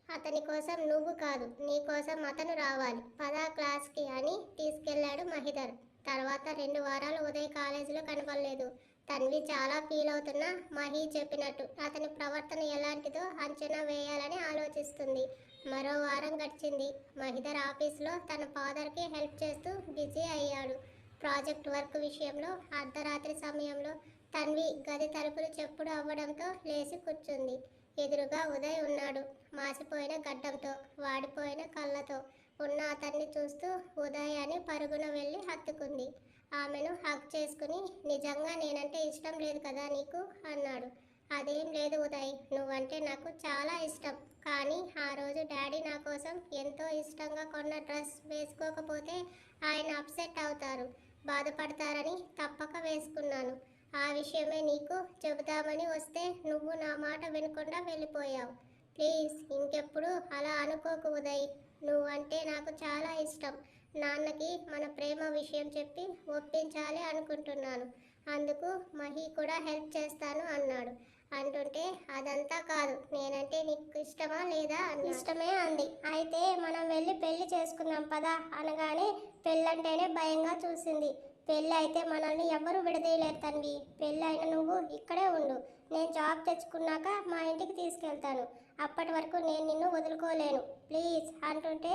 అతని కోసం నువ్వు కాదు, నీ కోసం అతను రావాలి. పదా క్లాస్కి అని తీసుకెళ్లాడు మహిధర్. తర్వాత 2 వారాలు ఉదయ్ కాలేజీలో కనపడలేదు. తన్వి చాలా ఫీల్ అవుతున్నా మహి చెప్పినట్టు అతని ప్రవర్తన ఎలాంటిదో అంచనా వేయాలని ఆలోచిస్తుంది. మరో వారం గడిచింది. మహిధర్ ఆఫీస్లో తన ఫాదర్కి హెల్ప్ చేస్తూ బిజీ అయ్యాడు. ప్రాజెక్ట్ వర్క్ విషయంలో అర్ధరాత్రి సమయంలో తన్వి గది తలుపులు చెప్పుడు అవ్వడంతో లేచి కూర్చుంది. ఎదురుగా ఉదయ్ ఉన్నాడు. మాసిపోయిన గడ్డంతో, వాడిపోయిన కళ్ళతో ఉన్న అతన్ని చూస్తూ ఉదయ్ అని పరుగున వెళ్ళి హత్తుకుంది. ఆమెను హగ్ చేసుకుని, నిజంగా నేనంటే ఇష్టం లేదు కదా నీకు అన్నాడు. అదేం లేదు ఉదయ్, నువ్వంటే నాకు చాలా ఇష్టం. కానీ ఆ రోజు డాడీ నా కోసం ఎంతో ఇష్టంగా కొన్న డ్రెస్ వేసుకోకపోతే ఆయన అప్సెట్ అవుతారు, బాధపడతారని తప్పక వేసుకున్నాను. ఆ విషయమే నీకు చెబుదామని వస్తే నువ్వు నా మాట వినకుండా వెళ్ళిపోయావు. ప్లీజ్ ఇంకెప్పుడు అలా అనుకోకు ఉదయ్. నువ్వంటే నాకు చాలా ఇష్టం. నాన్నకి మన ప్రేమ విషయం చెప్పి ఒప్పించాలి అనుకుంటున్నాను. అందుకు మహి కూడా హెల్ప్ చేస్తాను అన్నాడు. అంటుంటే అదంతా కాదు, నేనంటే నీకు ఇష్టమా లేదా అని. ఇష్టమే అంది. అయితే మనం వెళ్ళి పెళ్లి చేసుకుందాం పదా అనగానే పెళ్ళంటేనే భయంగా చూసింది. పెళ్ళి అయితే మనల్ని ఎవరు విడదీయలేరు తన్వి. పెళ్ళి అయిన నువ్వు ఇక్కడే ఉండు. నేను జాబ్ తెచ్చుకున్నాక మా ఇంటికి తీసుకెళ్తాను. అప్పటి వరకు నేను నిన్ను వదులుకోలేను ప్లీజ్ అంటుంటే,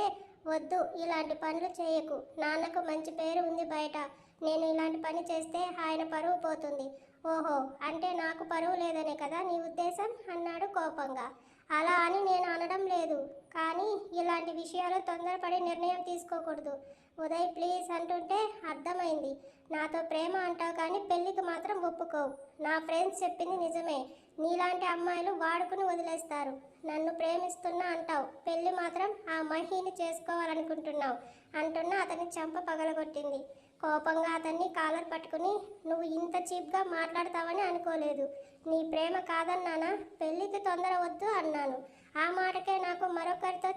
వద్దు, ఇలాంటి పనులు చేయకు. నాన్నకు మంచి పేరు ఉంది బయట. నేను ఇలాంటి పని చేస్తే ఆయన పరువు పోతుంది. ఓహో, అంటే నాకు పరువు లేదనే కదా నీ ఉద్దేశం అన్నాడు కోపంగా. అలా అని నేను అనడం లేదు, కానీ ఇలాంటి విషయాలు తొందరపడి నిర్ణయం తీసుకోకూడదు. ఉదయ్ ప్లీజ్ అంటుంటే అర్థమైంది. నాతో ప్రేమ అంటావు కానీ పెళ్ళికి మాత్రం ఒప్పుకోవు. నా ఫ్రెండ్స్ చెప్పింది నిజమే. నీలాంటి అమ్మాయిలు వాడుకుని వదిలేస్తారు. నన్ను ప్రేమిస్తున్నా అంటావు, పెళ్ళి మాత్రం ఆ మహిని చేసుకోవాలనుకుంటున్నావు అంటున్నా అతని చెంప పగలగొట్టింది. కోపంగా అతన్ని కాలర్ పట్టుకుని, నువ్వు ఇంత చీప్గా మాట్లాడతావని అనుకోలేదు. నీ ప్రేమ కాదన్నానా, పెళ్ళికి తొందర వద్దు అన్నాను. ఆ మాటకే నాకు మరొకరితో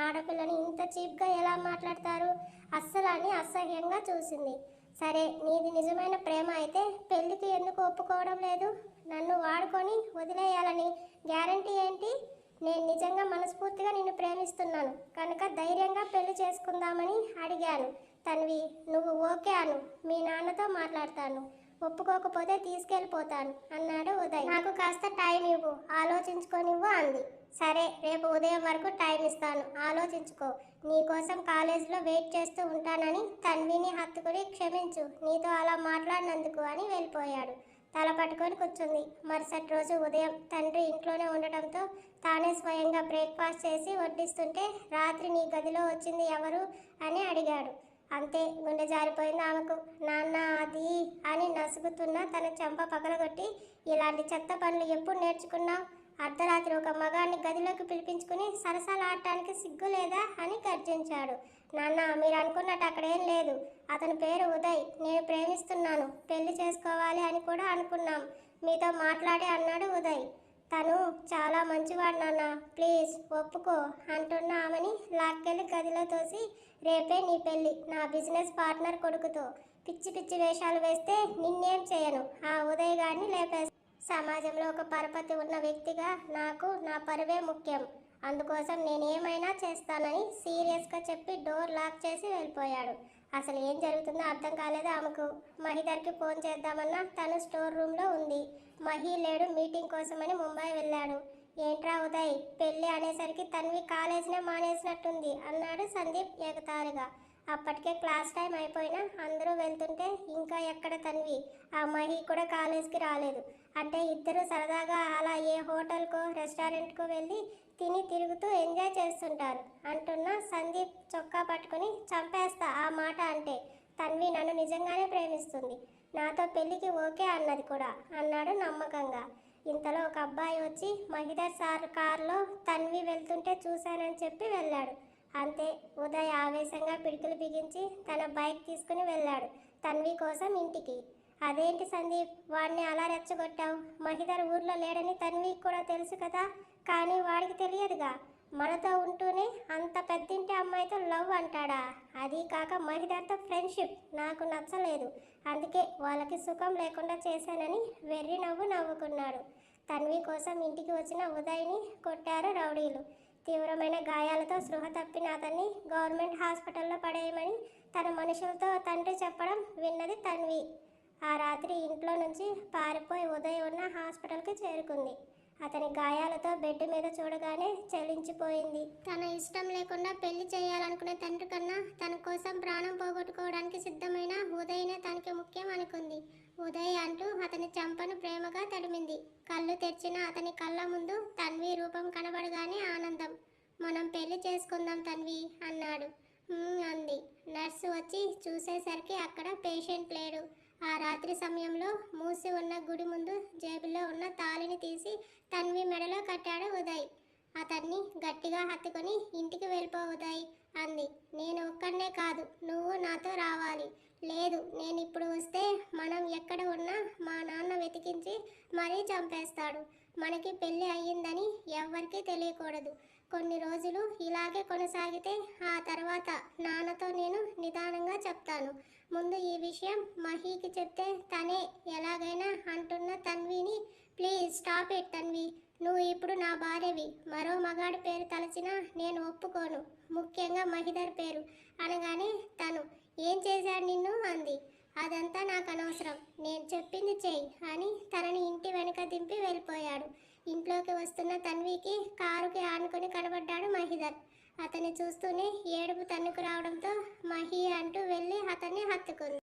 ఆడపిల్లని ఇంత చీప్గా ఎలా మాట్లాడతారు అస్సలు అని అసహ్యంగా చూసింది. సరే, నీది నిజమైన ప్రేమ అయితే పెళ్ళికి ఎందుకు ఒప్పుకోవడం లేదు? నన్ను వాడుకొని వదిలేయాలని గ్యారంటీ ఏంటి? నేను నిజంగా మనస్ఫూర్తిగా నిన్ను ప్రేమిస్తున్నాను కనుక ధైర్యంగా పెళ్లి చేసుకుందామని అడిగాను. తన్వి, నువ్వు ఓకే అను, మీ నాన్నతో మాట్లాడతాను. ఒప్పుకోకపోతే తీసుకెళ్ళిపోతాను అన్నాడు ఉదయ్. నాకు కాస్త టైం ఇవ్వు, ఆలోచించుకోనివ్వు అంది. సరే, రేపు ఉదయం వరకు టైం ఇస్తాను, ఆలోచించుకో. నీకోసం కాలేజీలో వెయిట్ చేస్తూ ఉంటానని తన్విని హత్తుకుని క్షమించు, నీతో అలా మాట్లాడినందుకు అని వెళ్ళిపోయాడు. తల పట్టుకొని కూర్చుంది. మరుసటి రోజు ఉదయం తండ్రి ఇంట్లోనే ఉండటంతో తానే స్వయంగా బ్రేక్ఫాస్ట్ చేసి వడ్డిస్తుంటే, రాత్రి నీ గదిలో వచ్చింది ఎవరు అని అడిగాడు. అంతే, గుండె జారిపోయింది ఆమెకు. నాన్న అది అని నసుగుతున్న తన చెంప పగలగొట్టి, ఇలాంటి చెత్త పనులు ఎప్పుడు నేర్చుకున్నావు? అర్ధరాత్రి ఒక మగాన్ని గదిలోకి పిలిపించుకుని సరసాలు ఆడటానికి సిగ్గు లేదా అని గర్జించాడు. నాన్న, మీరు అనుకున్నట్టు అక్కడేం లేదు. అతని పేరు ఉదయ్, నేను ప్రేమిస్తున్నాను, పెళ్లి చేసుకోవాలి అని కూడా అనుకున్నాం. మీతో మాట్లాడే అన్నాడు ఉదయ్. తను చాలా మంచివాడు నాన్న, ప్లీజ్ ఒప్పుకో అంటున్న ఆమెని లాక్కెళ్ళి గదిలో తోసి, రేపే నీ పెళ్ళి నా బిజినెస్ పార్ట్నర్ కొడుకుతో. పిచ్చి పిచ్చి వేషాలు వేస్తే నిన్నేం చేయను, ఆ ఉదయ్ గారిని లేపేస్తా. సమాజంలో ఒక పరపతి ఉన్న వ్యక్తిగా నాకు నా పరువే ముఖ్యం. అందుకోసం నేనేమైనా చేస్తానని సీరియస్గా చెప్పి డోర్ లాక్ చేసి వెళ్ళిపోయాడు. అసలు ఏం జరుగుతుందో అర్థం కాలేదు ఆమెకు. మహిధర్కి ఫోన్ చేద్దామన్నా తను స్టోర్ రూమ్లో ఉంది. మహి లేడు, మీటింగ్ కోసమని ముంబై వెళ్ళాడు. ఏంట్రా ఉదయ్, పెళ్ళి అనేసరికి తన్వి కాలేజీనే మానేసినట్టుంది అన్నాడు సందీప్ ఎగతాళిగా. అప్పటికే క్లాస్ టైం అయిపోయినా అందరూ వెళ్తుంటే ఇంకా ఎక్కడ తన్వి, ఆ మహి కూడా కాలేజ్కి రాలేదు. అంటే ఇద్దరు సరదాగా అలా ఏ హోటల్కో రెస్టారెంట్కో వెళ్ళి తిని తిరుగుతూ ఎంజాయ్ చేస్తుంటారు అంటున్న సందీప్ చొక్కా పట్టుకుని, చంపేస్తా ఆ మాట అంటే. తన్వి నన్ను నిజంగానే ప్రేమిస్తుంది, నాతో పెళ్ళికి ఓకే అన్నది కూడా అన్నాడు నమ్మకంగా. ఇంతలో ఒక అబ్బాయి వచ్చి మహిధర్ సార్ కారులో తన్వి వెళ్తుంటే చూశానని చెప్పి వెళ్ళాడు. అంతే, ఉదయ్ ఆవేశంగా పిడికిలు బిగించి తన బైక్ తీసుకుని వెళ్ళాడు తన్వి కోసం ఇంటికి. అదేంటి సందీప్, వాడిని అలా రెచ్చగొట్టావు? మహిధర్ ఊర్లో లేడని తన్వికి కూడా తెలుసు కదా, కానీ వాడికి తెలియదుగా. మనతో ఉంటూనే అంత పెద్దింటి అమ్మాయితో లవ్ అంటాడా? అది కాక మహిధర్తో ఫ్రెండ్షిప్ నాకు నచ్చలేదు, అందుకే వాళ్ళకి సుఖం లేకుండా చేశానని వెర్రి నవ్వు నవ్వుకున్నాడు. తన్వి కోసం ఇంటికి వచ్చిన ఉదయ్ని కొట్టారు రౌడీలు. తీవ్రమైన గాయాలతో స్పృహ తప్పిన అతన్ని గవర్నమెంట్ హాస్పిటల్లో పడేయమని తన మనుషులతో తండ్రి చెప్పడం విన్నది తన్వి. ఆ రాత్రి ఇంట్లో నుంచి పారిపోయి ఉదయ్ ఉన్న హాస్పిటల్కి చేరుకుంది. అతని గాయాలతో బెడ్ మీద చూడగానే చలించిపోయింది. తన ఇష్టం లేకుండా పెళ్లి చేయాలనుకునే తండ్రి కన్నా తన కోసం ప్రాణం పోగొట్టుకోవడానికి సిద్ధమైన ఉదయ్నే తనకి ముఖ్యం అనుకుంది. ఉదయ్ అంటూ అతని చెంపను ప్రేమగా తడిమింది. కళ్ళు తెరిచిన అతని కళ్ళ ముందు తన్వి రూపం కనబడగానే ఆనందం. మనం పెళ్లి చేసుకుందాం తన్వి అన్నాడు. అంది. నర్సు వచ్చి చూసేసరికి అక్కడ పేషెంట్ లేడు. ఆ రాత్రి సమయంలో మూసి ఉన్న గుడి ముందు జేబులో ఉన్న తాళిని తీసి తన్వి మెడలో కట్టాడు ఉదయ్. అతన్ని గట్టిగా హత్తుకొని ఇంటికి వెళ్ళిపో ఉదయ్ అంది. నేను ఒక్కడనే కాదు, నువ్వు నాతో రావాలి. లేదు, నేను ఇప్పుడు వస్తే మనం ఎక్కడ ఉన్నా మా నాన్న వెతికించి మరీ చంపేస్తాడు. మనకి పెళ్ళి అయ్యిందని ఎవ్వరికీ తెలియకూడదు. కొన్ని రోజులు ఇలాగే కొనసాగితే ఆ తర్వాత నాన్నతో నేను నిదానంగా చెప్తాను. ముందు ఈ విషయం మహీకి చెప్తే తనే ఎలాగైనా అంటున్న తన్విని. Please stop it Tanvi. నువ్వు ఇప్పుడు నా భార్యవి. మరో మగాడి పేరు తలచినా నేను ఒప్పుకోను, ముఖ్యంగా మహిదర్ పేరు అనగానే తను ఏం చేశాడు నిన్ను అంది. అదంతా నాకు అనవసరం, నేను చెప్పింది చెయ్యి అని తనని ఇంటి వెనక దింపి వెళ్ళిపోయాడు. ఇంట్లోకి వస్తున్న తన్వికి కారుకి ఆనుకొని కనబడ్డాడు మహిదర్. అతన్ని చూస్తూనే ఏడుపు తన్నుకు రావడంతో మహి అంటూ వెళ్ళి అతన్ని హత్తుకుంది.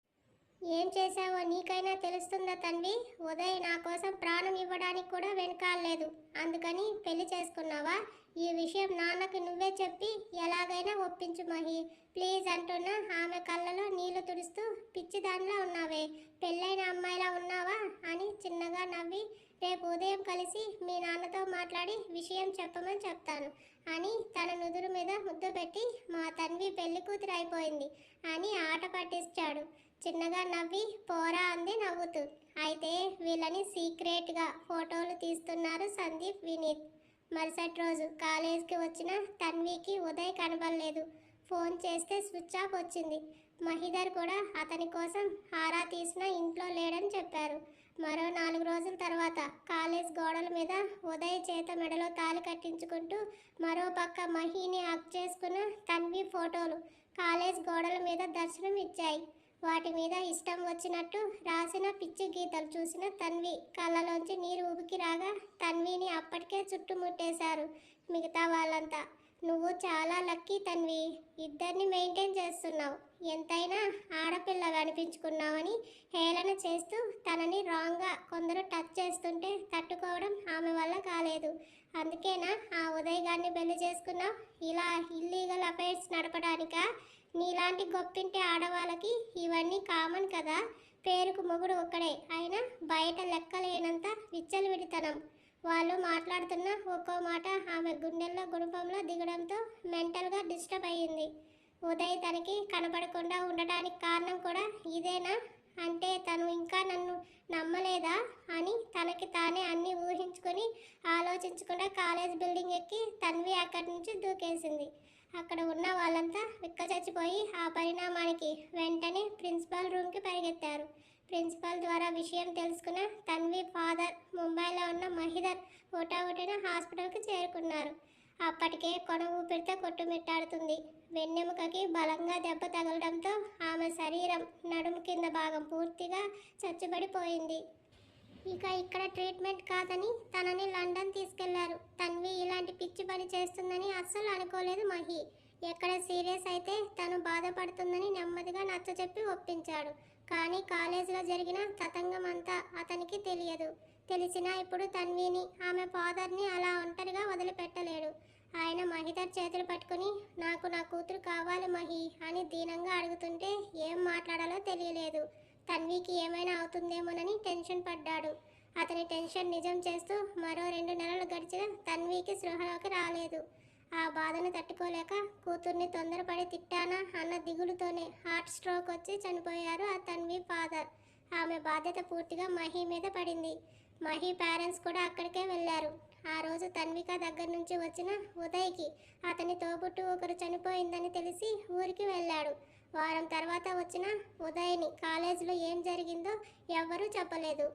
ఏం చేశావో నీకైనా తెలుస్తుందా తన్వి? ఉదయ్ నా కోసం ప్రాణం ఇవ్వడానికి కూడా వెనకాలేదు, అందుకని పెళ్లి చేసుకున్నావా? ఈ విషయం నాన్నకి నువ్వే చెప్పి ఎలాగైనా ఒప్పించు మహి, ప్లీజ్ అంటున్నా ఆమె కళ్ళలో నీళ్లు తుడుస్తూ పిచ్చిదానిలా ఉన్నావే, పెళ్ళైన అమ్మాయిలా ఉన్నావా అని చిన్నగా నవ్వి రేపు ఉదయం కలిసి మీ నాన్నతో మాట్లాడి విషయం చెప్పమని చెప్తాను అని తన నుదురు మీద ముద్దు పెట్టి మా తన్వి పెళ్లి కూతురు అయిపోయింది అని ఆట పట్టించాడు. చిన్నగా నవ్వి పోరా అంది నవ్వుతూ. అయితే వీళ్ళని సీక్రెట్గా ఫోటోలు తీస్తున్నారు సందీప్, వినీత్. మరుసటి రోజు కాలేజ్కి వచ్చిన తన్వికి ఉదయ్ కనబడలేదు. ఫోన్ చేస్తే స్విచ్ ఆఫ్ వచ్చింది. మహిదర్ కూడా అతని కోసం ఆరా తీసినా ఇంట్లో లేడని చెప్పారు. మరో 4 రోజుల తర్వాత కాలేజ్ గోడల మీద ఉదయ్ చేత మెడలో తాళి కట్టించుకుంటూ మరో పక్క మహిని హక్ చేసుకున్న తన్వి ఫోటోలు కాలేజ్ గోడల మీద దర్శనం ఇచ్చాయి. వాటి మీద ఇష్టం వచ్చినట్టు రాసిన పిచ్చి గీతలు చూసిన తన్వి కళ్ళలోంచి నీరు ఉబికి రాగా తన్విని అప్పటికే చుట్టుముట్టేశారు మిగతా వాళ్ళంతా. నువ్వు చాలా లక్కీ తన్వి, ఇద్దరిని మెయింటైన్ చేస్తున్నావు, ఎంతైనా ఆడపిల్లగా అనిపించుకున్నావని హేళన చేస్తూ తనని రాంగ్గా కొందరు టచ్ చేస్తుంటే తట్టుకోవడం ఆమె వల్ల కాలేదు. అందుకేనా ఆ ఉదయ్ గారిని పెళ్లి చేసుకున్నావు? ఇలా ఇల్లీగల్ అఫైర్స్ నడపడానికా? నీలాంటి గొప్పింటి ఆడవాళ్ళకి ఇవన్నీ కామన్ కదా. పేరుకు మొగుడు ఒక్కడే అయినా బయట లెక్కలేనంత విచ్చలవిడితనం. వాళ్ళు మాట్లాడుతున్న ఒక్కో మాట ఆమె గుండెల్లో గుణపంలో దిగడంతో మెంటల్గా డిస్టర్బ్ అయ్యింది. ఉదయ్ తనకి కనపడకుండా ఉండడానికి కారణం కూడా ఇదేనా? అంటే తను ఇంకా నన్ను నమ్మలేదా అని తనకి తానే అన్నీ ఊహించుకొని ఆలోచించకుండా కాలేజ్ బిల్డింగ్ ఎక్కి తన్వి అక్కడి నుంచి దూకేసింది. అక్కడ ఉన్న వాళ్ళంతా విక్కచచ్చిపోయి ఆ పరిణామానికి వెంటనే ప్రిన్సిపాల్ రూమ్కి పరిగెత్తారు. ప్రిన్సిపాల్ ద్వారా విషయం తెలుసుకున్న తన్వి ఫాదర్ ముంబైలో ఉన్న మహిదర్ హుటాహుటిన హాస్పిటల్కి చేరుకున్నారు. అప్పటికే కొన ఊపిరితో కొట్టుమిట్టాడుతుంది. వెన్నెముకకి బలంగా దెబ్బ తగలడంతో ఆమె శరీరం నడుము కింద భాగం పూర్తిగా చచ్చుబడిపోయింది. ఇక ఇక్కడ ట్రీట్మెంట్ కాదని తనని లండన్ తీసుకెళ్లారు. తన్వి ఇలాంటి పిచ్చి పని చేస్తుందని అస్సలు అనుకోలేదు మహి. ఎక్కడ సీరియస్ అయితే తను బాధపడుతుందని నెమ్మదిగా నచ్చచెప్పి ఒప్పించాడు. కానీ కాలేజీలో జరిగిన తతంగం అంతా అతనికి తెలియదు. తెలిసినా ఇప్పుడు తన్విని ఆమె ఫాదర్ని అలా ఒంటరిగా వదిలిపెట్టలేడు. ఆయన మహిదర్ చేతులు పట్టుకుని నాకు నా కూతురు కావాలి మహి అని దీనంగా అడుగుతుంటే ఏం మాట్లాడాలో తెలియలేదు. తన్వికి ఏమైనా అవుతుందేమోనని టెన్షన్ పడ్డాడు. అతని టెన్షన్ నిజం చేస్తూ మరో 2 నెలలు గడిచిన తన్వికి స్పృహలోకి రాలేదు. ఆ బాధను తట్టుకోలేక కూతుర్ని తొందరపడి తిట్టానా అన్న దిగులుతోనే హార్ట్ స్ట్రోక్ వచ్చి చనిపోయారు ఆ తన్వి ఫాదర్. ఆమె బాధ్యత పూర్తిగా మహి మీద పడింది. మహి పేరెంట్స్ కూడా అక్కడికే వెళ్ళారు. ఆ రోజు తన్విక దగ్గర నుంచి వచ్చిన ఉదయ్కి అతని తోబుట్టు ఒకరు చనిపోయిందని తెలిసి ఊరికి వెళ్ళాడు. వారం తర్వాత వచ్చిన ఉదయ్ని కాలేజీలో ఏం జరిగిందో ఎవ్వరూ చెప్పలేదు.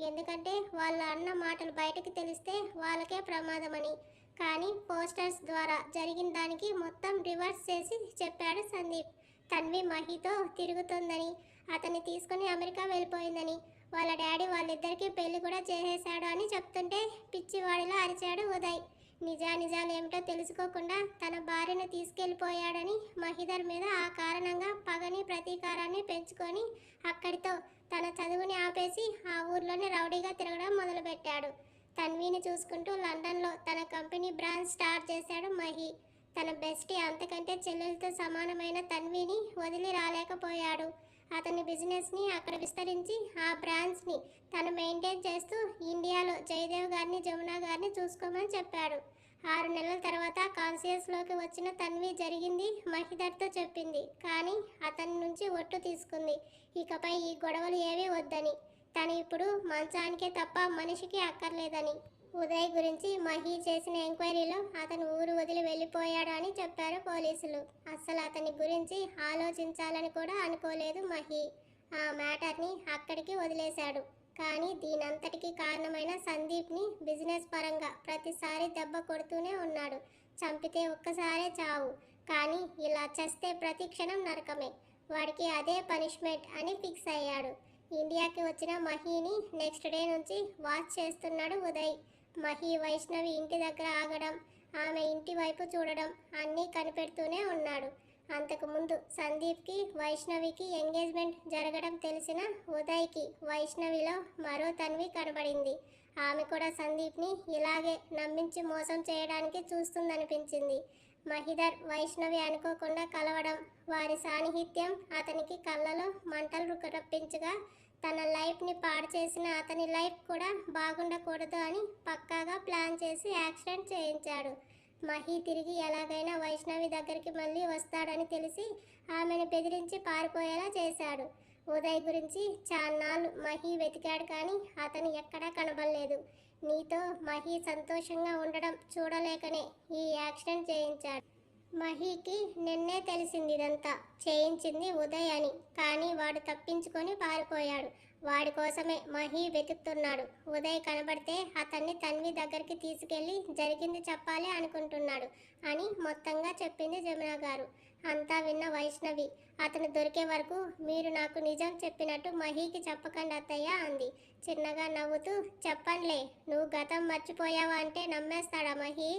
ఎందుకంటే వాళ్ళ అన్న మాటలు బయటకు తెలిస్తే వాళ్ళకే ప్రమాదమని. కానీ పోస్టర్స్ ద్వారా జరిగిన దానికి మొత్తం రివర్స్ చేసి చెప్పాడు సందీప్. తన్వి మహితో తిరుగుతుందని, అతన్ని తీసుకుని అమెరికా వెళ్ళిపోయిందని, వాళ్ళ డాడీ వాళ్ళిద్దరికీ పెళ్లి కూడా చేసేశాడు అని చెప్తుంటే పిచ్చివాడిలా అరిచాడు ఉదయ్. నిజానిజాలు ఏమిటో తెలుసుకోకుండా తన భార్యను తీసుకెళ్లిపోయాడని మహిదర్ మీద ఆ కారణంగా పగని ప్రతీకారాన్ని పెంచుకొని అక్కడితో తన చదువుని ఆపేసి ఆ ఊర్లోనే రౌడీగా తిరగడం మొదలుపెట్టాడు. తన్విని చూసుకుంటూ లండన్లో తన కంపెనీ బ్రాంచ్ స్టార్ట్ చేశాడు మహి. తన బెస్టీ అంతకంటే చెల్లెలతో సమానమైన తన్విని వదిలి రాలేకపోయాడు. అతని బిజినెస్ని అక్కడ విస్తరించి ఆ బ్రాంచ్ని తను మెయింటైన్ చేస్తూ ఇండియాలో జయదేవ్ గారిని జమున గారిని చూసుకోమని చెప్పాడు. 6 నెలల తర్వాత కాన్షియస్లోకి వచ్చిన తన్వి జరిగింది మహిదర్తో చెప్పింది. కానీ అతని నుంచి ఒట్టు తీసుకుంది, ఇకపై ఈ గొడవలు ఏవీ వద్దని. తను ఇప్పుడు మంచానికే తప్ప మనిషికి అక్కర్లేదని. ఉదయ్ గురించి మహి చేసిన ఎంక్వైరీలో అతను ఊరు వదిలి వెళ్ళిపోయాడు అని చెప్పారు పోలీసులు. అస్సలు అతని గురించి ఆలోచించాలని కూడా అనుకోలేదు మహి. ఆ మ్యాటర్ని అక్కడికి వదిలేశాడు. కానీ దీనంతటికి కారణమైన సందీప్ని బిజినెస్ పరంగా ప్రతిసారి దెబ్బ కొడుతూనే ఉన్నాడు. చంపితే ఒక్కసారే చావు, కానీ ఇలా చేస్తే ప్రతి క్షణం నరకమే. వాడికి అదే పనిష్మెంట్ అని ఫిక్స్ అయ్యాడు. ఇండియాకి వచ్చిన మహిని నెక్స్ట్ డే నుంచి వాచ్ చేస్తున్నాడు ఉదయ్. మహి వైష్ణవి ఇంటి దగ్గర ఆగడం, ఆమె ఇంటి వైపు చూడడం అన్నీ కనిపెడుతూనే ఉన్నాడు. అంతకుముందు సందీప్కి వైష్ణవికి ఎంగేజ్మెంట్ జరగడం తెలిసిన ఉదయ్కి వైష్ణవిలో మరో తన్వి కనబడింది. ఆమె కూడా సందీప్ని ఇలాగే నమ్మించి మోసం చేయడానికి చూస్తుందనిపించింది. మహిదర్ వైష్ణవి అనుకోకుండా కలవడం, వారి సాన్నిహిత్యం అతనికి కళ్ళలో మంటలు రప్పించగా తన లైఫ్ని పాడు చేసిన అతని లైఫ్ కూడా బాగుండకూడదు అని పక్కాగా ప్లాన్ చేసి యాక్సిడెంట్ చేయించాడు. మహి తిరిగి ఎలాగైనా వైష్ణవి దగ్గరికి మళ్ళీ వస్తాడని తెలిసి ఆమెను బెదిరించి పారిపోయేలా చేశాడు. ఉదయ్ గురించి చాన్నాళ్ళు మహి వెతికాడు, కానీ అతను ఎక్కడా కనబడలేదు. నీతో మహి సంతోషంగా ఉండడం చూడలేకనే ఈ యాక్సిడెంట్ చేయించాడు. మహికి నిన్నే తెలిసింది ఇదంతా చేయించింది ఉదయ్ అని. కానీ వాడు తప్పించుకొని పారిపోయాడు. వాడి కోసమే మహి వెతుకుతున్నాడు. ఉదయ్ కనబడితే అతన్ని తన్వి దగ్గరికి తీసుకెళ్లి జరిగింది చెప్పాలి అనుకుంటున్నాడు అని మొత్తంగా చెప్పింది జమున గారు. అంతా విన్న వైష్ణవి అతను దొరికే వరకు మీరు నాకు నిజం చెప్పినట్టు మహికి చెప్పకండి అత్తయ్య అంది. చిన్నగా నవ్వుతూ చెప్పండిలే, నువ్వు గతం మర్చిపోయావా అంటే నమ్మేస్తాడా మహి?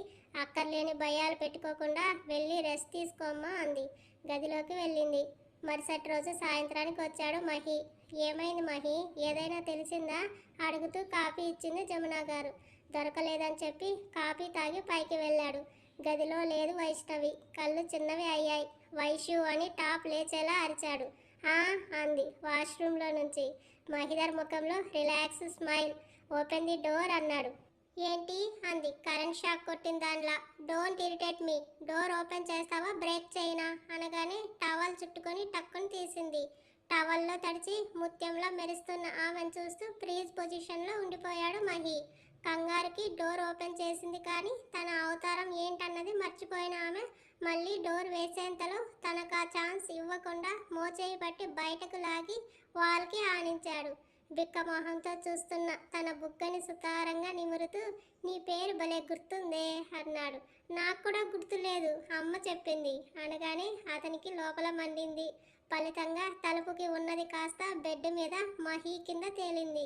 అక్కర్లేని భయాలు పెట్టుకోకుండా వెళ్ళి రెస్ట్ తీసుకోమ్మా అంది. గదిలోకి వెళ్ళింది. మరుసటి రోజు సాయంత్రానికి వచ్చాడు మహి. ఏమైంది మహి, ఏదైనా తెలిసిందా అడుగుతూ కాఫీ ఇచ్చింది జమున గారు. దొరకలేదని చెప్పి కాఫీ తాగి పైకి వెళ్ళాడు. గదిలో లేదు వైష్ణవి. కళ్ళు చిన్నవి అయ్యాయి. వైషు అని టాప్ లేచేలా అరిచాడు. ఆ అంది వాష్రూమ్లో నుంచి. మహిదర్ ముఖంలో relax smile. Open the door అన్నాడు. ఏంటి అంది కరెంట్ షాక్ కొట్టిన దానిలా. Don't irritate me, door open చేస్తావా బ్రేక్ చేయనా అనగానే టవల్ చుట్టుకొని టక్కుని తీసింది. టవల్లో తడిచి ముత్యంలా మెరుస్తున్న ఆమెను చూస్తూ ఫ్రీజ్ పొజిషన్లో ఉండిపోయాడు మహి. కంగారుకి డోర్ ఓపెన్ చేసింది, కానీ తన అవతారం ఏంటన్నది మర్చిపోయిన ఆమె మళ్ళీ డోర్ వేసేంతలో తనకు ఆ ఛాన్స్ ఇవ్వకుండా మోచేయి పట్టి బయటకు లాగి వాల్కి ఆనించాడు. బిక్కమోహంతో చూస్తున్న తన బుగ్గని సుతారంగా నిమురుతూ నీ పేరు భలే గుర్తుందే అన్నాడు. నాకు కూడా గుర్తులేదు, అమ్మ చెప్పింది అనగానే అతనికి లోపల మండింది. ఫలితంగా తలుపుకి ఉన్నది కాస్త బెడ్ మీద మహి కింద తేలింది.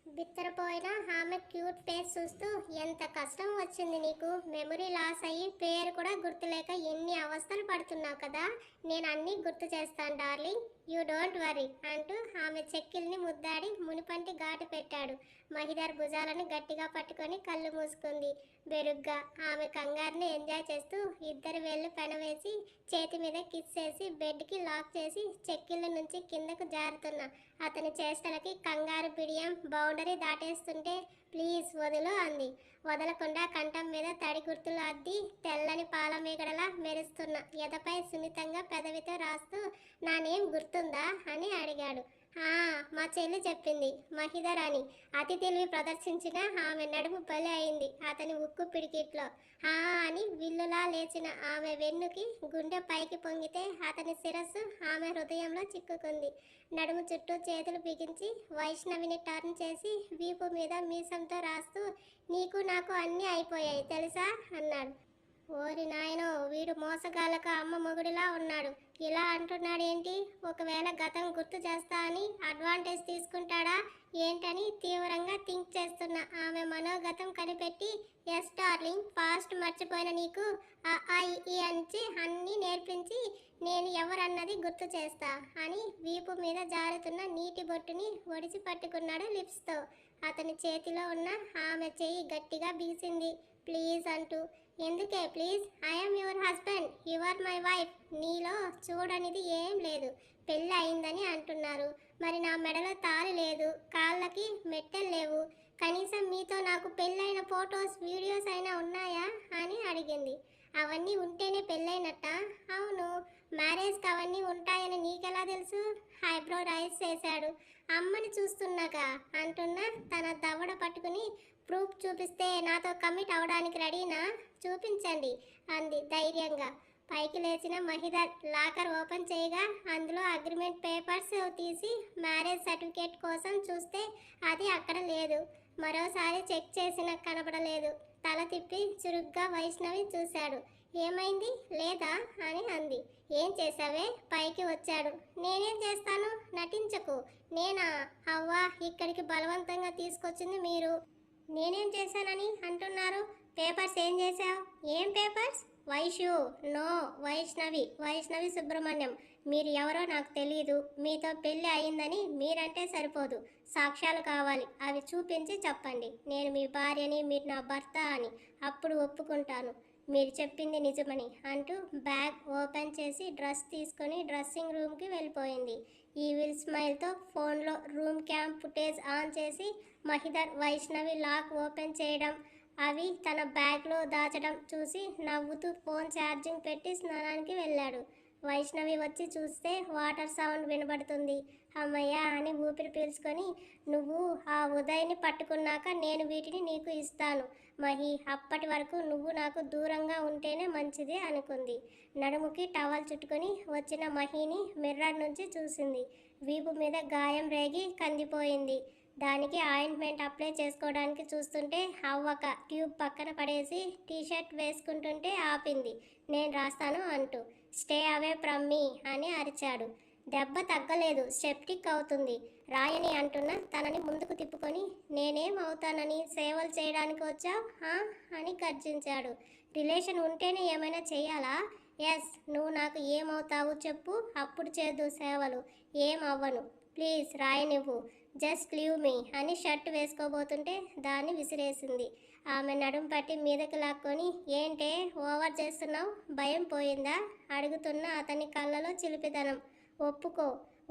బిత్తరపోయిన ఆమె క్యూట్ ఫేస్ చూస్తూ ఎంత కష్టం వచ్చింది నీకు, మెమరీ లాస్ అయ్యి పేరు కూడా గుర్తులేక ఎన్ని అవస్థలు పడుతున్నావు కదా, నేను అన్నీ గుర్తు చేస్తాను డార్లింగ్, యూ డోంట్ వరీ అంటూ ఆమె చెక్కిల్ని ముద్దాడి మునిపంటి ఘాటు పెట్టాడు. మహిదర్ భుజాలను గట్టిగా పట్టుకొని కళ్ళు మూసుకుంది. బెరుగ్గా ఆమె కంగారుని ఎంజాయ్ చేస్తూ ఇద్దరు వేళ్ళు పెనవేసి చేతి మీద కిస్ చేసి బెడ్కి లాక్ చేసి చెక్కిళ్ళ నుంచి కిందకు జారుతున్న అతని చేష్టలకి కంగారు బిడియం బౌండరీ దాటేస్తుంటే ప్లీజ్ వదులు అంది. వదలకుండా కంఠం మీద తడి గుర్తులు అద్ది తెల్లని పాల మీగడలా మెరుస్తున్న ఎదపై సున్నితంగా పెదవితో రాస్తూ నా నేమ్ గుర్తుందా అని అడిగాడు. మా చెల్లి చెప్పింది మహిదర్ అని అతి తెలివి ప్రదర్శించిన ఆమె నడుము బలి అయింది అతని ఉక్కు పిడికిట్లో. అని విల్లులా లేచిన ఆమె వెన్నుకి గుండె పైకి పొంగితే అతని శిరస్సు ఆమె హృదయంలో చిక్కుకుంది. నడుము చుట్టూ చేతులు బిగించి వైష్ణవిని టర్న్ చేసి వీపు మీద మీసంతో రాస్తూ, నీకు నాకు అన్నీ అయిపోయాయి తెలుసా అన్నాడు. ఓరి నాయనో, వీడు మోసగాళ్ళకు అమ్మ మొగుడిలా ఉన్నాడు. ఇలా అంటున్నాడేంటి? ఒకవేళ గతం గుర్తు చేస్తా అని అడ్వాంటేజ్ తీసుకుంటాడా ఏంటని తీవ్రంగా థింక్ చేస్తున్న ఆమె మనోగతం కనిపెట్టి, ఎస్ డార్లింగ్, పాస్ట్ మర్చిపోయిన నీకు ఈ అంచి అన్నీ నేర్పించి నేను ఎవరన్నది గుర్తు చేస్తా అని వీపు మీద జారుతున్న నీటి బొట్టుని ఒడిసి పట్టుకున్నాడు లిప్స్తో. అతని చేతిలో ఉన్న ఆమె చెయ్యి గట్టిగా బిగిసింది. ప్లీజ్ అంటూ. ఎందుకే please? I'm your husband, you are my wife. నీలో చూడనిది ఏం లేదు. పెళ్ళి అయిందని అంటున్నారు, మరి నా మెడలో తాళి లేదు, కాళ్ళకి మెట్టెలు లేవు. కనీసం మీతో నాకు పెళ్ళైన ఫొటోస్ వీడియోస్ అయినా ఉన్నాయా అని అడిగింది. అవన్నీ ఉంటేనే పెళ్ళైనట్ట? అవును, మ్యారేజ్కి అవన్నీ ఉంటాయని నీకెలా తెలుసు? ఐబ్రో రైస్ చేశాడు. అమ్మని చూస్తున్నాగా అంటున్నా తన దవడ పట్టుకుని, ప్రూఫ్ చూపిస్తే నాతో కమిట్ అవడానికి రెడీనా? చూపించండి అంది ధైర్యంగా. పైకి లేచిన మహిదర్ లాకర్ ఓపెన్ చేయగా అందులో అగ్రిమెంట్ పేపర్స్ తీసి మ్యారేజ్ సర్టిఫికేట్ కోసం చూస్తే అది అక్కడ లేదు. మరోసారి చెక్ చేసిన కనబడలేదు. తల తిప్పి చురుగ్గా వైష్ణవి చూశాడు. ఏమైంది లేదా అని అంది. ఏం చేసావే? పైకి వచ్చాడు. నేనేం చేస్తాను? నటించకు. నేనా? అవ్వా, ఇక్కడికి బలవంతంగా తీసుకొచ్చింది మీరు. నేనేం చేశానని అంటున్నారు? పేపర్స్ ఏం చేశావు? ఏం పేపర్స్? వైషు, నో, వైష్ణవి సుబ్రహ్మణ్యం. మీరు ఎవరో నాకు తెలియదు. మీతో పెళ్ళి అయిందని మీరంటే సరిపోదు, సాక్ష్యాలు కావాలి. అవి చూపించి చెప్పండి నేను మీ భార్యని, మీరు నా భర్త అని. అప్పుడు ఒప్పుకుంటాను మీరు చెప్పింది నిజమని అంటూ బ్యాగ్ ఓపెన్ చేసి డ్రెస్ తీసుకొని డ్రెస్సింగ్ రూమ్కి వెళ్ళిపోయింది. ఈవిల్ స్మైల్తో ఫోన్లో రూమ్ క్యామ్ ఫుటేజ్ ఆన్ చేసి మహిదర్ వైష్ణవి లాక్ ఓపెన్ చేయడం, అవి తన బ్యాగ్లో దాచడం చూసి నవ్వుతూ ఫోన్ ఛార్జింగ్ పెట్టి స్నానానికి వెళ్ళాడు. వైష్ణవి వచ్చి చూస్తే వాటర్ సౌండ్ వినబడుతుంది. అమ్మయ్య అని ఊపిరి పీల్చుకొని, నువ్వు ఆ ఉదయ్ని పట్టుకున్నాక నేను వీటిని నీకు ఇస్తాను మహి. అప్పటి వరకు నువ్వు నాకు దూరంగా ఉంటేనే మంచిది అనుకుంది. నడుముకి టవల్ చుట్టుకొని వచ్చిన మహిని మిర్రర్ నుంచి చూసింది. వీపు మీద గాయం రేగి కందిపోయింది. దానికి ఆయింట్మెంట్ అప్లై చేసుకోవడానికి చూస్తుంటే అవ్వక ట్యూబ్ పక్కన పడేసి టీషర్ట్ వేసుకుంటుంటే ఆపింది. నేను రాస్తాను అంటూ. స్టే అవే ఫ్రమ్ మీ అని అరిచాడు. దెబ్బ తగ్గలేదు, సెప్టిక్ అవుతుంది. రాయని అంటున్న తనని ముందుకు తిప్పుకొని, నేనేం అవుతానని సేవలు చేయడానికి వచ్చావు అని గర్జించాడు. రిలేషన్ ఉంటేనే ఏమైనా చెయ్యాలా? ఎస్, నువ్వు నాకు ఏమవుతావు చెప్పు, అప్పుడు చేద్దు సేవలు. ఏం అవ్వను, ప్లీజ్ రాయనివ్వు, జస్ట్ లీవ్ మీ అని షర్ట్ వేసుకోబోతుంటే దాన్ని విసిరేసింది. ఆమె నడుం పట్టి మీదకి లాక్కొని, ఏంటే ఓవర్ చేస్తున్నావు, భయం పోయిందా అడుగుతున్న అతని కళ్ళలో చిలిపిదనం.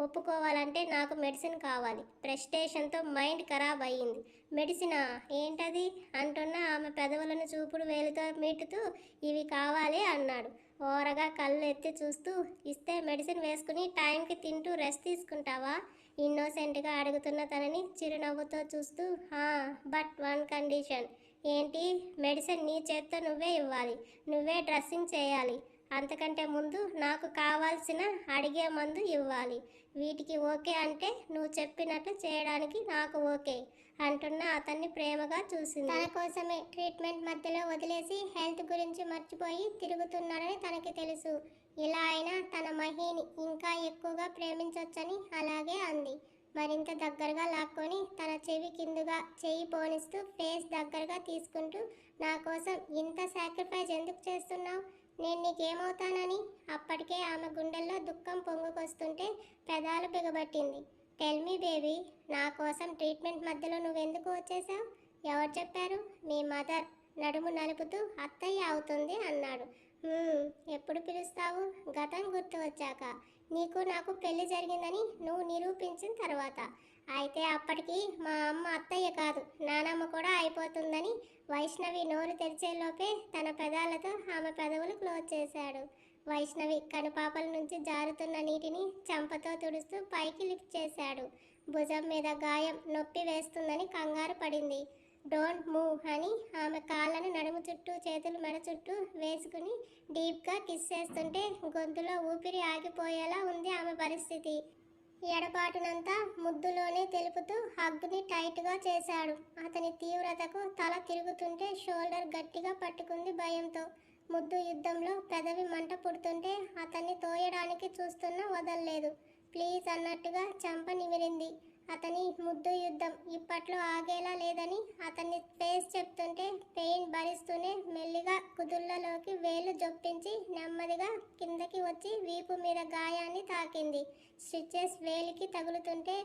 ఒప్పుకోవాలంటే నాకు మెడిసిన్ కావాలి. ప్రెస్టేషన్తో మైండ్ ఖరాబ్ అయ్యింది. మెడిసినా? ఏంటది అంటున్న ఆమె పెదవులను చూపుడు వేలుతో మీటుతూ, ఇవి కావాలి అన్నాడు. ఓరగా కళ్ళు ఎత్తి చూస్తూ, ఇస్తే మెడిసిన్ వేసుకుని టైంకి తింటూ రెస్ట్ తీసుకుంటావా ఇన్నోసెంట్గా అడుగుతున్న తనని చిరునవ్వుతో చూస్తూ, బట్ వన్ కండిషన్. ఏంటి? మెడిసిన్ నీ చేత్తో నువ్వే ఇవ్వాలి, నువ్వే డ్రెస్సింగ్ చేయాలి. అంతకంటే ముందు నాకు కావాల్సిన అడిగే మందు ఇవ్వాలి. వీటికి ఓకే అంటే నువ్వు చెప్పినట్లు చేయడానికి నాకు ఓకే అంటున్న అతన్ని ప్రేమగా చూసింది. తన కోసమే ట్రీట్మెంట్ మధ్యలో వదిలేసి హెల్త్ గురించి మర్చిపోయి తిరుగుతున్నాడని తనకి తెలుసు. ఇలా అయినా తన మహిని ఇంకా ఎక్కువగా ప్రేమించొచ్చని అలాగే అంది. మరింత దగ్గరగా లాక్కొని తన చెవి కిందుగా చెయ్యి పోనిస్తూ ఫేస్ దగ్గరగా తీసుకుంటూ, నా కోసం ఇంత సాక్రిఫైస్ ఎందుకు చేస్తున్నావు? నేను నీకేమవుతానని? అప్పటికే ఆమె గుండెల్లో దుఃఖం పొంగుకొస్తుంటే పెదాలు బిగబట్టింది. టెల్ మీ బేబీ, నా కోసం ట్రీట్మెంట్ మధ్యలో నువ్వెందుకు వచ్చేసావు? ఎవరు చెప్పారు? మీ మదర్ నడుము నలుపుతూ అత్తయ్య అవుతుంది అన్నాడు. ఎప్పుడు పిలుస్తావు? గతం గుర్తు వచ్చాక. నీకు నాకు పెళ్లి జరిగిందని నువ్వు నిరూపించిన తర్వాత. అయితే అప్పటికి మా అమ్మ అత్తయ్య కాదు, నానమ్మ కూడా అయిపోతుందని వైష్ణవి నోరు తెరిచేలోపే తన పెదాలతో ఆమె పెదవులు క్లోజ్ చేశాడు. వైష్ణవి కనుపాపల నుంచి జారుతున్న నీటిని చెంపతో తుడుస్తూ పైకి లిఫ్ట్ చేశాడు. భుజం మీద గాయం నొప్పి వేస్తుందని కంగారు పడింది. డోంట్ మూవ్ అని ఆమె కాళ్ళను నడుము చుట్టూ చేతులు మెడ చుట్టూ వేసుకుని డీప్గా కిస్ చేస్తుంటే గొంతులో ఊపిరి ఆగిపోయేలా ఉంది ఆమె పరిస్థితి. ఎడబాటునంతా ముద్దులోనే తెలుపుతూ హగ్గుని టైట్గా చేశాడు. అతని తీవ్రతకు తల తిరుగుతుంటే షోల్డర్ గట్టిగా పట్టుకుంది భయంతో. ముద్దు యుద్ధంలో పెదవి మంట పుడుతుంటే అతన్ని తోయడానికి చూస్తున్నా వదల్లేదు. ప్లీజ్ అన్నట్టుగా చెంప నిమిరింది. అతని ముద్దు యుద్ధం ఇప్పట్లో ఆగేలా లేదని అతన్ని ఫేస్ చెప్తుంటే పెయిన్ భరిస్తూనే మెల్లిగా కుదుళ్లలోకి వేలు జొప్పించి నెమ్మదిగా కిందకి వచ్చి వీపు మీద గాయాన్ని తాకింది. స్టిచెస్ వేలికి తగులుతుంటే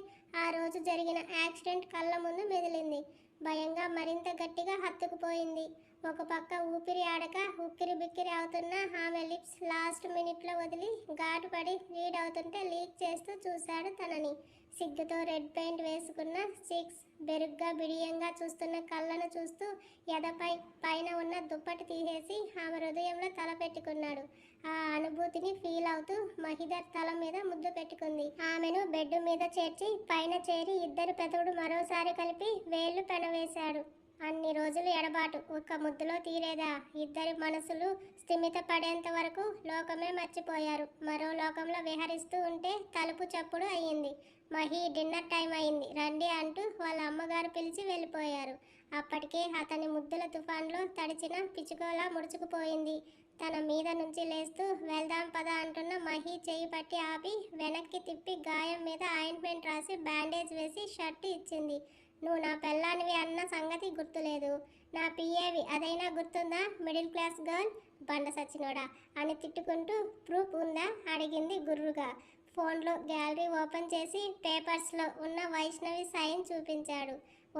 ఆ రోజు జరిగిన యాక్సిడెంట్ కళ్ళ ముందు మెదిలింది. భయంగా మరింత గట్టిగా హత్తుకుపోయింది. ఒక పక్క ఊపిరి ఆడక ఉక్కిరి బిక్కిరి అవుతున్న ఆమె లిప్స్ లాస్ట్ మినిట్లో వదిలి ఘాటుపడి రీడ్ అవుతుంటే లీక్ చేస్తూ చూశాడు తనని. సిగ్గుతో రెడ్ పెయింట్ వేసుకున్న సిక్స్ బెరుగ్గా బిడియంగా చూస్తున్న కళ్ళను చూస్తూ ఎదపై పైన ఉన్న దుప్పటి తీసేసి ఆమె హృదయంలో తల పెట్టుకున్నాడు. ఆ అనుభూతిని ఫీల్ అవుతూ మహిదర్ తల మీద ముద్దు పెట్టుకుంది. ఆమెను బెడ్ మీద చేర్చి పైన చేరి ఇద్దరు పెదవుడు మరోసారి కలిపి వేళ్లు పెనవేశాడు. అన్ని రోజులు ఎడబాటు ఒక్క ముద్దులో తీరేదా? ఇద్దరి మనసులు స్థిమిత పడేంత వరకు లోకమే మర్చిపోయారు. మరో లోకంలో విహరిస్తూ ఉంటే తలుపు చప్పుడు అయ్యింది. మహి డిన్నర్ టైం అయింది రండి అంటూ వాళ్ళ అమ్మగారు పిలిచి వెళ్ళిపోయారు. అప్పటికే అతని ముద్దుల తుఫాన్లో తడిచిన పిచ్చుకోలా ముడుచుకుపోయింది. తన మీద నుంచి లేస్తూ వెళ్దాం పద అంటున్న మహి చేయి పట్టి ఆపి వెనక్కి తిప్పి గాయం మీద ఆయింట్మెంట్ రాసి బ్యాండేజ్ వేసి షర్టు ఇచ్చింది. నువ్వు నా పెళ్ళానివి అన్న సంగతి గుర్తులేదు, నా పిఏవి అదైనా గుర్తుందా? మిడిల్ క్లాస్ గర్ల్ బండ సచ్చినోడా అని తిట్టుకుంటూ ప్రూఫ్ ఉందా అడిగింది గుర్రుగా. ఫోన్లో గ్యాలరీ ఓపెన్ చేసి పేపర్స్లో ఉన్న వైష్ణవి సైన్ చూపించాడు.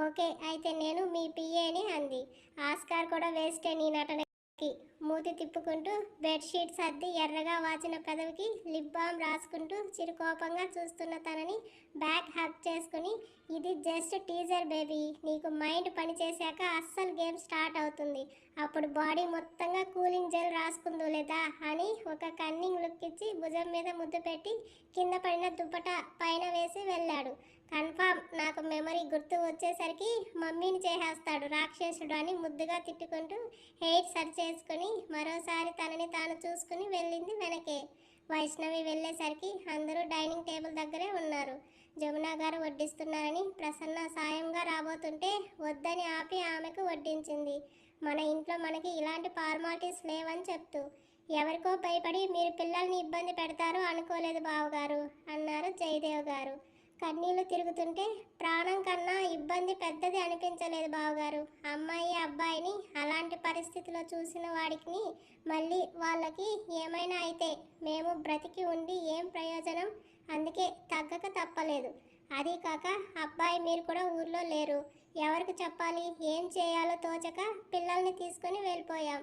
ఓకే అయితే నేను మీ పిఏని అంది. ఆస్కార్ కూడా వేస్టే నీ నటనకి. మూతి తిప్పుకుంటూ బెడ్షీట్ సర్ది ఎర్రగా వాచిన పెదవికి లిప్ బామ్ రాసుకుంటూ చిరుకోపంగా చూస్తున్న తనని బ్యాక్ హగ్ చేసుకుని ఇది జస్ట్ టీజర్ బేబీ, నీకు మైండ్ పనిచేశాక అస్సలు గేమ్ స్టార్ట్ అవుతుంది, అప్పుడు బాడీ మొత్తంగా కూలింగ్ జెల్ రాసుకుందో లేదా అని ఒక కన్నింగ్ లుక్ ఇచ్చి భుజం మీద ముద్దు పెట్టి కింద పడిన దుప్పట పైన వేసి వెళ్ళాడు. కన్ఫామ్ నాకు మెమరీ గుర్తు వచ్చేసరికి మమ్మీని చేసేస్తాడు రాక్షసుడు అని ముద్దుగా తిట్టుకుంటూ హెయిర్ సరి చేసుకుని మరోసారి తనని తాను చూసుకుని వెళ్ళింది వెనకే. వైష్ణవి వెళ్ళేసరికి అందరూ డైనింగ్ టేబుల్ దగ్గరే ఉన్నారు. జమున గారు వడ్డిస్తున్నారని ప్రసన్న సాయంగా రాబోతుంటే వద్దని ఆపి ఆమెకు వడ్డించింది. మన ఇంట్లో మనకి ఇలాంటి ఫార్మాలిటీస్ లేవని చెప్తూ. ఎవరికో భయపడి మీరు పిల్లల్ని ఇబ్బంది పెడతారు అనుకోలేదు బావగారు అన్నారు జయదేవ్ గారు. కన్నీళ్లు తిరుగుతుంటే ప్రాణం కన్నా ఇబ్బంది పెద్దది అనిపించలేదు బావగారు. అమ్మాయి అబ్బాయిని అలాంటి పరిస్థితిలో చూసిన వాడికి మళ్ళీ వాళ్ళకి ఏమైనా అయితే మేము బ్రతికి ఉండి ఏం ప్రయోజనం? అందుకే తగ్గక తప్పలేదు. అదీ కాక అబ్బాయి మీరు కూడా ఊర్లో లేరు, ఎవరికి చెప్పాలి? ఏం చేయాలో తోచక పిల్లల్ని తీసుకొని వెళ్ళిపోయాం.